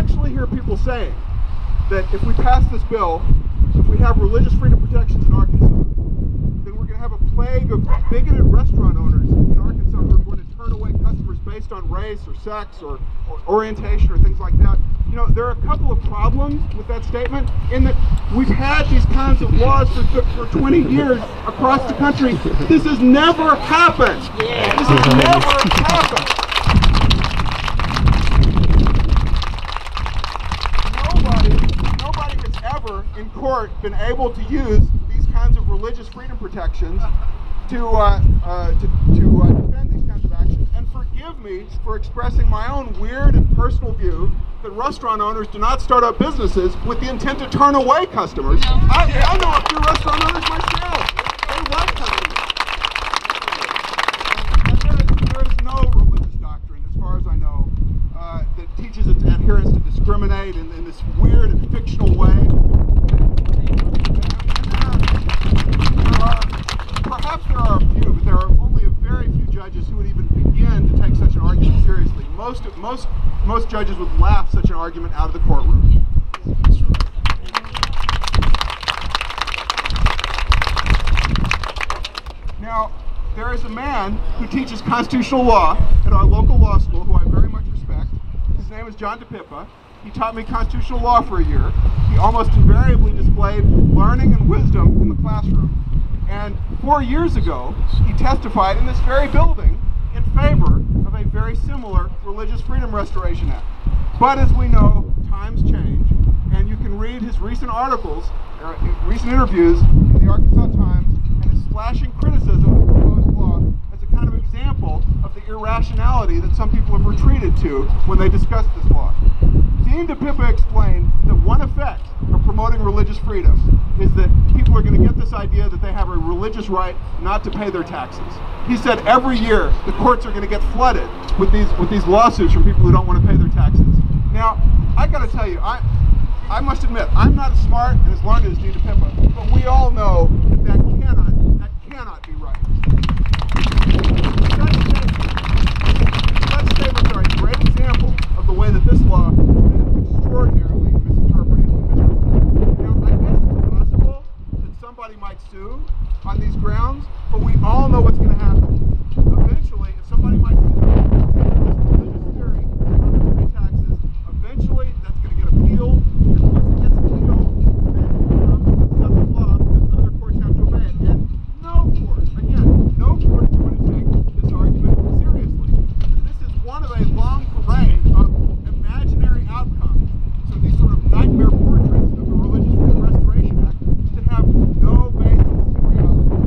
actually hear people saying that if we pass this bill, if we have religious freedom protections in Arkansas, then we're going to have a plague of bigoted restaurant owners in Arkansas who are going to turn away customers based on race or sex or orientation or things like that. You know, there are a couple of problems with that statement in that we've had these kinds of laws for 20 years across the country. This has never happened. This has never happened. Nobody has ever in court been able to use these kinds of religious freedom protections to defend these kinds of actions. And forgive me for expressing my own weird and personal view that restaurant owners do not start up businesses with the intent to turn away customers. I know a few restaurant owners myself. They like customers. And there is no religious doctrine, as far as I know, that teaches its adherents to discriminate in this weird and fictional way. Perhaps there are a few, but there are only a very few judges who would even begin to take such an argument seriously. Most judges would laugh such an argument out of the courtroom. Now, there is a man who teaches constitutional law at our local law school who I very much respect. His name is John DePippa. He taught me constitutional law for a year. He almost invariably displayed learning and wisdom in the classroom. And 4 years ago, he testified in this very building in favor of a very similar Religious Freedom Restoration Act. But as we know, times change, and you can read his recent articles, recent interviews in the Arkansas Times, and his slashing criticism of the proposed law as a kind of example of the irrationality that some people have retreated to when they discuss this law. Dean DePippa explained that one effect of promoting religious freedom is that people are going to get this idea that they have a religious right not to pay their taxes. He said every year the courts are going to get flooded with these lawsuits from people who don't want to pay their taxes. Now, I got to tell you, I must admit, I'm not as smart and as learned as Dean DePippa, but we all know that cannot be right. Such statements are a great example of the way that this law has been extraordinarily misinterpreted and misrepresented. Now, I guess it's possible that somebody might sue on these grounds, but we all know what's going to happen. Eventually, if somebody might sue this religious theory, they don't have to pay taxes. Eventually, that's going to get appealed, and once it gets appealed, then it becomes settled law because other courts have to obey it. And no court is going to take this argument seriously. This is one of a long parade of imaginary outcomes. So these sort of nightmare portraits of the Religious Freedom Restoration Act that have no basis in reality.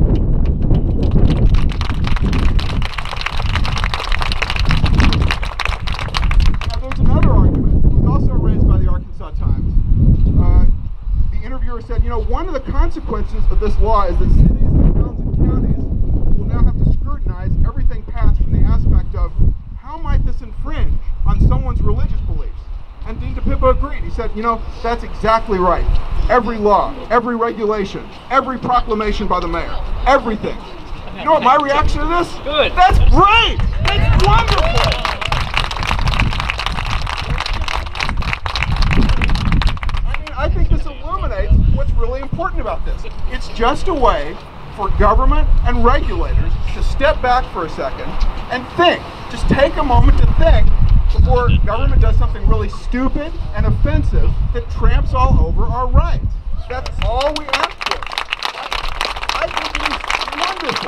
Now there's another argument that was also raised by the Arkansas Times. The interviewer said, you know, one of the consequences of this law is that cities and towns and counties will now have to scrutinize everything passed from the aspect of how might this infringe on someone's religious beliefs? And Dean DePippa agreed. He said, you know, that's exactly right. Every law, every regulation, every proclamation by the mayor, everything. You know what my reaction to this? Good. That's great! That's wonderful! I think this illuminates what's really important about this. It's just a way for government and regulators to step back for a second and think. Just take a moment to think before government does something really stupid and offensive that tramps all over our rights. That's all we ask for. I think it is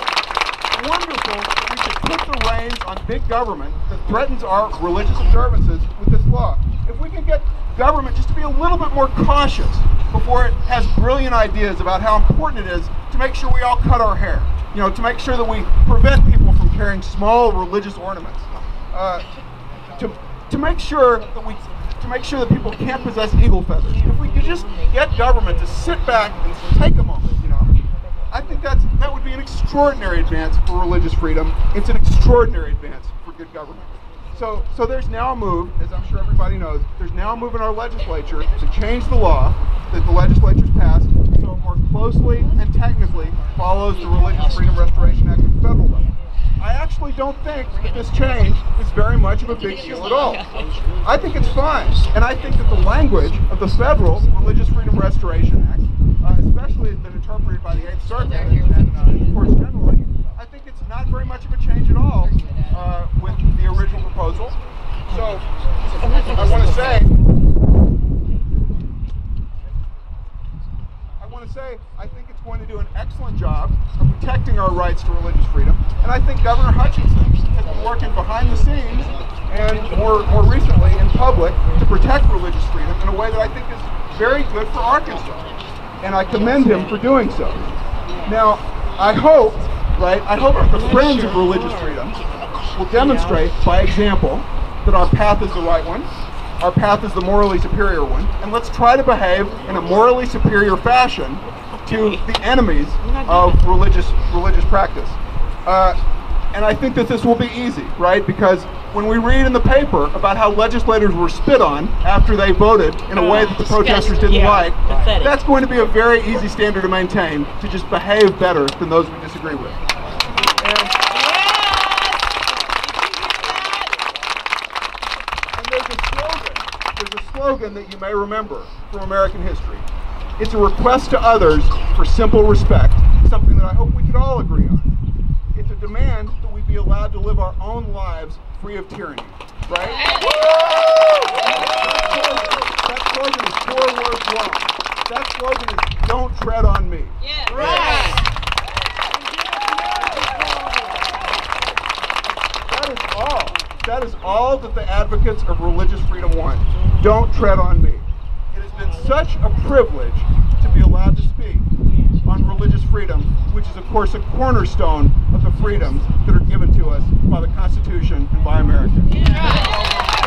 wonderful that we should put the reins on big government that threatens our religious observances with this law. If we can get government just to be a little bit more cautious before it has brilliant ideas about how important it is to make sure we all cut our hair, you know, to make sure that we prevent people from carrying small religious ornaments, to make sure that people can't possess eagle feathers. If we could just get government to sit back and take a moment, you know, I think that would be an extraordinary advance for religious freedom. It's an extraordinary advance for good government. So there's now a move, as I'm sure everybody knows, there's now a move in our legislature to change the law that the legislature's passed so it more closely and technically follows the Religious Freedom Restoration Act at the federal level. I actually don't think that this change is very much of a big deal at all. I think it's fine, and I think that the language of the federal Religious Freedom Restoration Act, especially has been interpreted by the 8th Circuit and courts generally, I think it's not very much of a change at all with the original proposal. So I want to say, I think it's going to do an excellent job of protecting our rights to religious freedom, and I think Governor Hutchinson has been working behind the scenes and more recently in public to protect religious freedom in a way that I think is very good for Arkansas, and I commend him for doing so. Now, I hope that the friends of religious freedom will demonstrate by example that our path is the right one, our path is the morally superior one, and let's try to behave in a morally superior fashion to the enemies of religious practice. And I think that this will be easy, right? Because when we read in the paper about how legislators were spit on after they voted in a way that the protesters didn't like, that's going to be a very easy standard to maintain, to just behave better than those we disagree with. There's a slogan that you may remember from American history. It's a request to others for simple respect, something that I hope we could all agree on. It's a demand that we be allowed to live our own lives free of tyranny, right? That slogan is 4 words long. That slogan is, don't tread on me. Yeah. Right. That is all that the advocates of religious freedom want. Don't tread on me. It has been such a privilege to be allowed to speak on religious freedom, which is of course a cornerstone of the freedoms that are given to us by the Constitution and by America. Yeah.